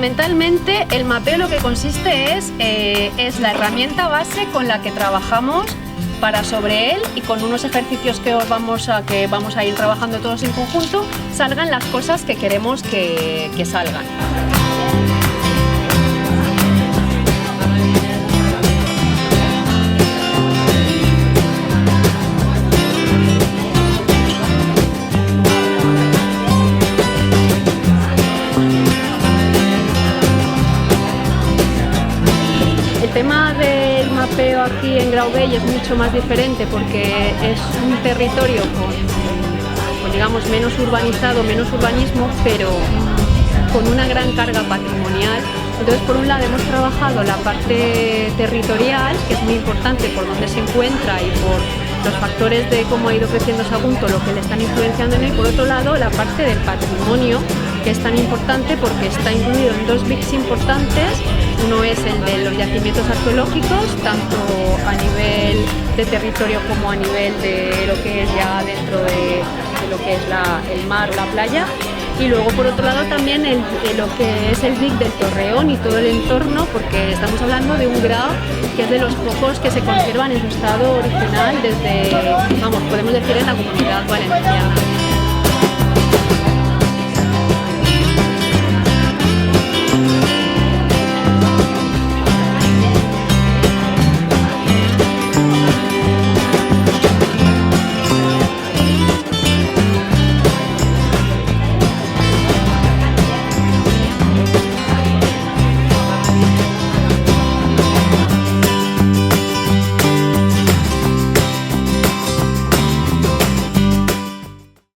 Fundamentalmente el mapeo lo que consiste es la herramienta base con la que trabajamos para sobre él y con unos ejercicios que vamos a ir trabajando todos en conjunto salgan las cosas que queremos que salgan. El tema del mapeo aquí en Grauvell es mucho más diferente porque es un territorio con digamos, menos urbanizado, menos urbanismo, pero con una gran carga patrimonial. Entonces, por un lado, hemos trabajado la parte territorial, que es muy importante por dónde se encuentra y por los factores de cómo ha ido creciendo Sagunto, lo que le están influenciando en él. Por otro lado, la parte del patrimonio, que es tan importante porque está incluido en dos BICs importantes. Uno es el de los yacimientos arqueológicos, tanto a nivel de territorio como a nivel de lo que es ya dentro de lo que es el mar o la playa. Y luego, por otro lado, también lo que es el BIC del Torreón y todo el entorno, porque estamos hablando de un grao que es de los pocos que se conservan en su estado original desde, vamos, podemos decir en la Comunidad Valenciana.